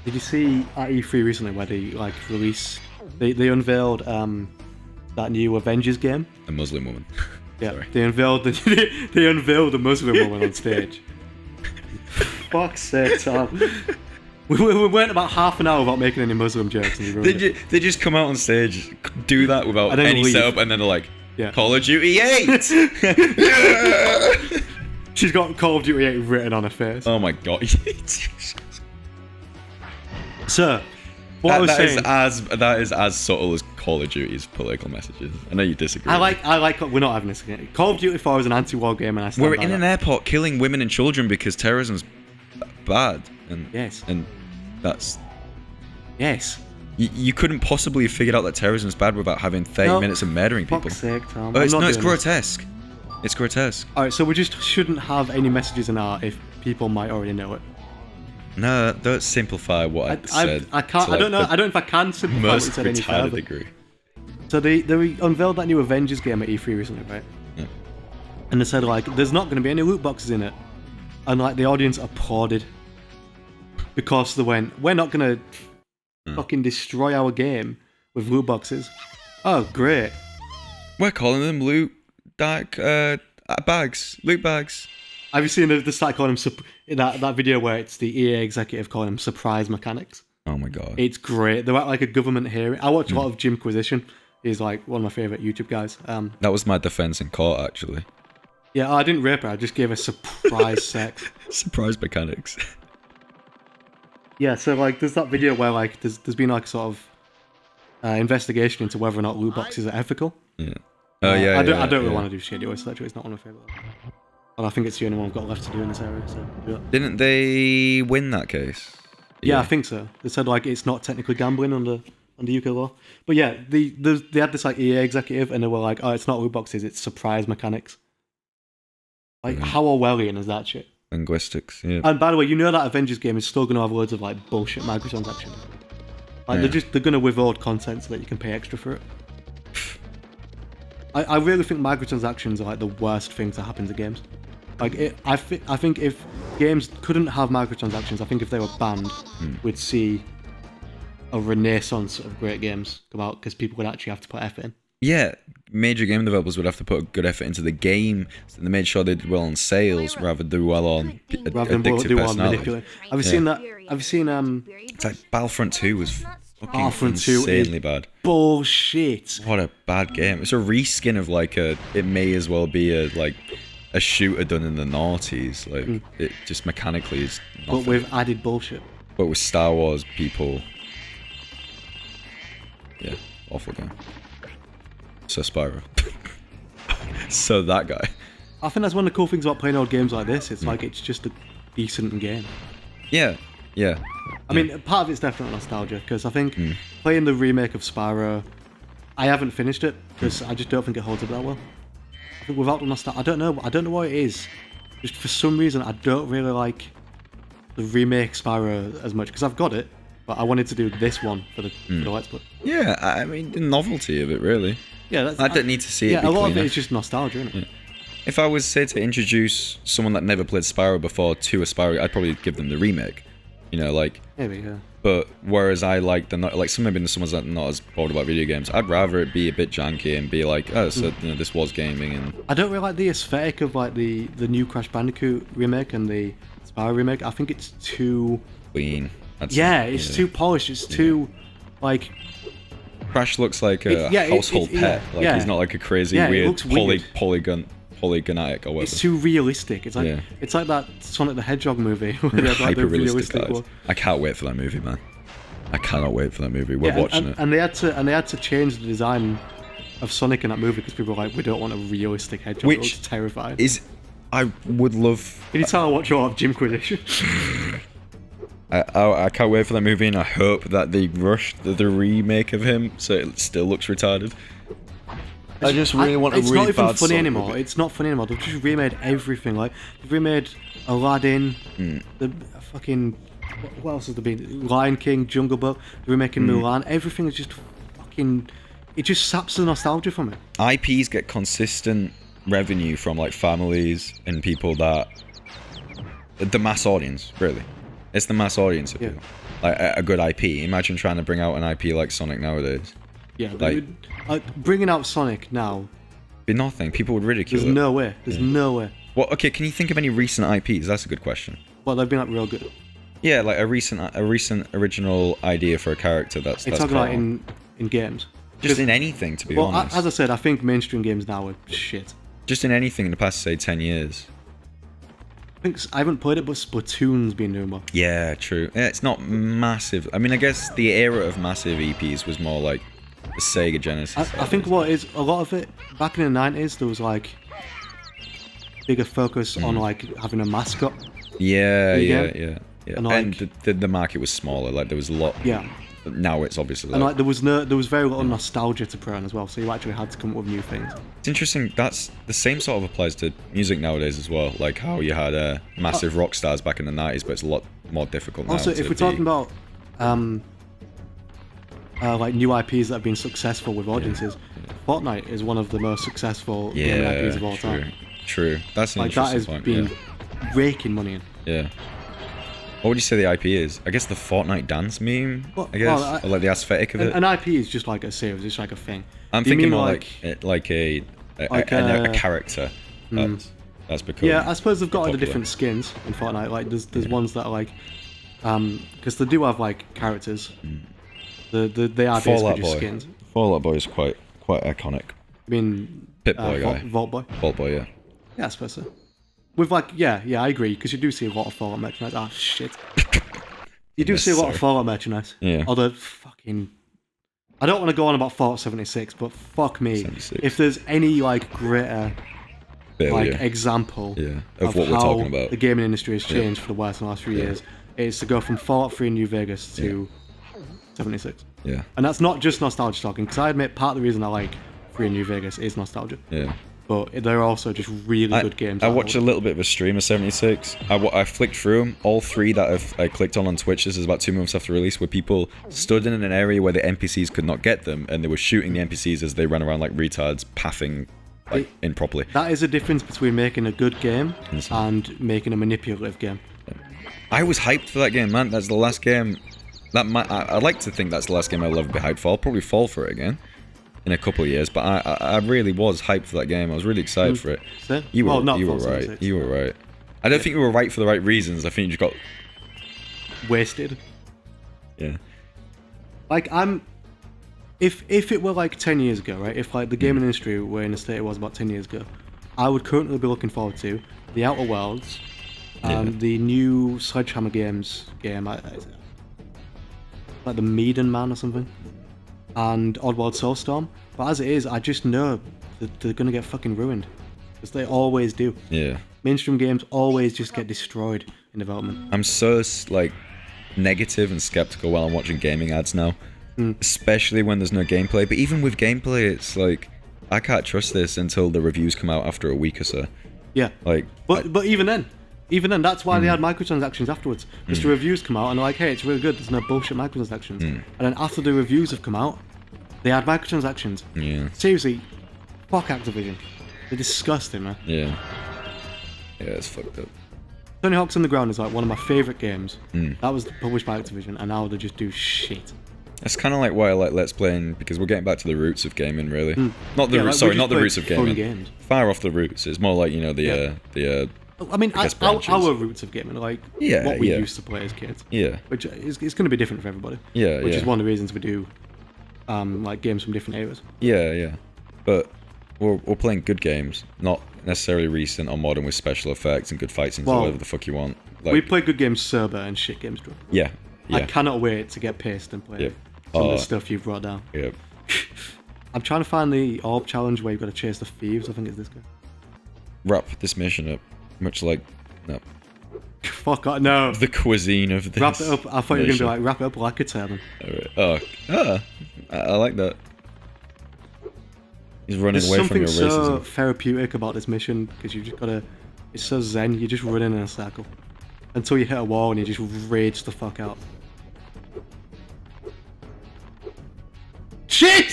Did you see at E3 recently where they like they unveiled that new Avengers game? A Muslim woman. Yeah, Sorry. they unveiled the Muslim woman on stage. Fuck's sake, Tom. We went about half an hour without making any Muslim jokes. And They just come out on stage, do that without any leave. setup, and then they're like, Yeah. Call of Duty 8! Yeah! She's got Call of Duty 8 written on her face. Oh my god. So, what I was saying... That is as subtle as Call of Duty's political messages. I know you disagree. I like. We're not having this again. Call of Duty 4 is an anti-war game, and I stand We're by in that. an airport killing women and children because terrorism's bad. And, Yes. And that's... Yes. You couldn't possibly have figured out that terrorism's bad without having 30 minutes of murdering people. Fuck's sake, Tom. Oh, I'm not it's doing this. grotesque. It's grotesque. Alright, so we just shouldn't have any messages in art if people might already know it. No, don't simplify what I said. I can't. I don't know. I don't know if I can simplify what you Most said any retarded further. degree. So they unveiled that new Avengers game at E3 recently, right? Yeah. And they said like, there's not going to be any loot boxes in it, and like the audience applauded because they went, we're not going to fucking destroy our game with loot boxes. Oh, great. We're calling them loot bags. Loot bags. Have you seen the start calling them that video where it's the EA executive calling them surprise mechanics? Oh my god. It's great. They're at like a government hearing. I watch a lot of Jimquisition. He's like one of my favourite YouTube guys. That was my defense in court, actually. Yeah, I didn't rape her. I just gave her surprise sex. Surprise mechanics. Yeah, so like there's that video where like there's been like sort of investigation into whether or not loot boxes are ethical. Yeah. Oh yeah. I don't really want to do shit anyway, so that's it's not one of my favourite. And I think it's the only one I've got left to do in this area. So do it. Didn't they win that case? Yeah, I think so. They said like it's not technically gambling under UK law. But yeah, they had this like EA executive and they were like, oh, it's not loot boxes, it's surprise mechanics. Like how Orwellian is that shit? Linguistics, yeah. And by the way, you know that Avengers game is still going to have loads of like bullshit microtransactions. Like they're going to withhold content so that you can pay extra for it. I really think microtransactions are like the worst thing to happen to games. Like I think if games couldn't have microtransactions, I think if they were banned, we'd see a renaissance of great games come out because people would actually have to put effort in. Yeah, major game developers would have to put good effort into the game, so they made sure they did well on sales rather than do well on addictive personality. Have you seen that? Have you seen It's like Battlefront 2 was fucking Battlefront 2 insanely bad. Bullshit. What a bad game. It's a reskin of like it may as well be a shooter done in the noughties. Like it just mechanically is nothing. But with added bullshit. But with Star Wars people. Yeah, awful game. So Spyro. So that guy. I think that's one of the cool things about playing old games like this. It's like it's just a decent game. Yeah, yeah. I mean, part of it's definitely nostalgia because I think playing the remake of Spyro, I haven't finished it because I just don't think it holds up that well. I think without the nostalgia, I don't know what it is. Just for some reason, I don't really like the remake Spyro as much because I've got it, but I wanted to do this one for the Let's Play. Yeah, I mean the novelty of it really. Yeah, I don't need to see it. Yeah, a lot of it is just nostalgia, isn't it? Yeah. If I was say to introduce someone that never played Spyro before to a Spyro, I'd probably give them the remake. You know, like. Maybe, yeah. But whereas I like maybe someone's not as bored about video games, I'd rather it be a bit janky and be like, oh, so you know, this was gaming and. I don't really like the aesthetic of like the new Crash Bandicoot remake and the Spyro remake. I think it's too clean. It's too polished. It's too like. Crash looks like a household pet. He's not like a crazy weird polygonic or whatever. It's too realistic. It's like it's like that Sonic the Hedgehog movie. Where they have, like, the realistic one. I can't wait for that movie, man. I cannot wait for that movie. We're watching it. And they had to change the design of Sonic in that movie because people were like, we don't want a realistic hedgehog. It looks terrifying. I would love. Can you tell I watch a lot of Jimquisition? I can't wait for that movie, and I hope that they rush the remake of him so it still looks retarded. I just really want a really bad. It's not even funny Sonic anymore. movie. It's not funny anymore. They've just remade everything. Like they've remade Aladdin, the fucking what else has there been? Lion King, Jungle Book. They're remaking Mulan. Everything is just fucking. It just saps the nostalgia from it. IPs get consistent revenue from like families and people that the mass audience really. It's the mass audience appeal. Like a good IP. Imagine trying to bring out an IP like Sonic nowadays. Yeah, bringing out Sonic now. Be nothing. People would ridicule it. There's no way. There's no way. Well, okay. Can you think of any recent IPs? That's a good question. Well, they've been like real good. Yeah, like a recent original idea for a character that's. It's talking about in games. Just in anything, to be honest. As I said, I think mainstream games now are shit. Just in anything in the past, say, 10 years. I haven't played it, but Splatoon's been doing well. Yeah, true. Yeah, it's not massive. I mean, I guess the era of massive EPs was more like the Sega Genesis. I think what is a lot of it back in the 90s, there was like bigger focus on like having a mascot. Yeah. And, like, and the market was smaller. Like there was a lot. Yeah. Now it's obviously. And like there was very little nostalgia to prey on as well. So you actually had to come up with new things. It's interesting. That's the same sort of applies to music nowadays as well. Like how you had massive rock stars back in the 90s, but it's a lot more difficult now. Also, if we're talking about like new IPs that have been successful with audiences, Fortnite is one of the most successful gaming IPs of all time. True. That's an interesting point. That has been raking money in. Yeah. What would you say the IP is? I guess the Fortnite dance meme, I guess? Or like the aesthetic of it? An IP is just like a series, it's like a thing. I'm thinking more like a character that's become I suppose they've got like the different skins in Fortnite. Like there's ones that are like, because they do have like characters. They are basically just skins. Fall Out Boy is quite iconic. I mean, Pip-Boy guy. Vault Boy. Vault Boy, yeah. Yeah, I suppose so. With like, yeah, I agree, because you do see a lot of Fallout merchandise. Oh, shit. You do see a lot of Fallout merchandise. Yeah. Although, fucking... I don't want to go on about Fallout 76, but fuck me. 76. If there's any, like, greater example of what we're talking about. The gaming industry has changed for the worse in the last few years, it's to go from Fallout 3 in New Vegas to 76. Yeah. And that's not just nostalgia talking, because I admit part of the reason I like 3 in New Vegas is nostalgia. Yeah. But they're also just really good games. I watched a little bit of a stream of 76. I flicked through them. All 3 that I clicked on Twitch, this is about 2 months after release, where people stood in an area where the NPCs could not get them, and they were shooting the NPCs as they ran around like retards, pathing like improperly. That is a difference between making a good game and making a manipulative game. I was hyped for that game, man. That's the last game. I'd like to think that's the last game I'll ever be hyped for. I'll probably fall for it again in a couple of years, but I really was hyped for that game. I was really excited for it. You were right. You were right. I don't think you were right for the right reasons. I think you just got wasted. Yeah. Like if it were like 10 years ago, right? If like the gaming industry were in the state it was about 10 years ago, I would currently be looking forward to The Outer Worlds, the new Sledgehammer Games game, like the Maiden Man or something, and Oddworld Soulstorm. But as it is, I just know that they're gonna get fucking ruined, because they always do. Yeah. Mainstream games always just get destroyed in development. I'm so like negative and skeptical while I'm watching gaming ads now, especially when there's no gameplay. But even with gameplay, it's like I can't trust this until the reviews come out after a week or so. Yeah. Like, but even then, that's why they had microtransactions afterwards. Because the reviews come out and they're like, hey, it's really good. There's no bullshit microtransactions. And then after the reviews have come out, they had microtransactions. Yeah. Seriously, fuck Activision. They're disgusting, man. Yeah. Yeah, it's fucked up. Tony Hawk's Underground is like one of my favourite games. That was published by Activision, and now they just do shit. That's kind of like why I like Let's Playing, because we're getting back to the roots of gaming, really. Not the roots. Sorry, not the roots of gaming. Games. Far off the roots. It's more like, you know, I mean, our roots of gaming, like what we used to play as kids. Yeah. Which is going to be different for everybody. Yeah. Which is one of the reasons we do, like games from different eras. Yeah. But we're playing good games, not necessarily recent or modern with special effects and good fight scenes or whatever the fuck you want. Like, we play good games sober and shit games drunk. Yeah. I cannot wait to get pissed and play some of the stuff you've brought down. Yep. I'm trying to find the orb challenge where you've got to chase the thieves. I think it's this guy. Wrap this mission up, much like fuck off, no. The cuisine of this. Wrap it up. I thought you were gonna be like wrap it up like a turban. I like that. He's running away from your racism. There's something so therapeutic about this mission, because you've just gotta. It's so zen. You're just running in a circle until you hit a wall and you just rage the fuck out. Shit!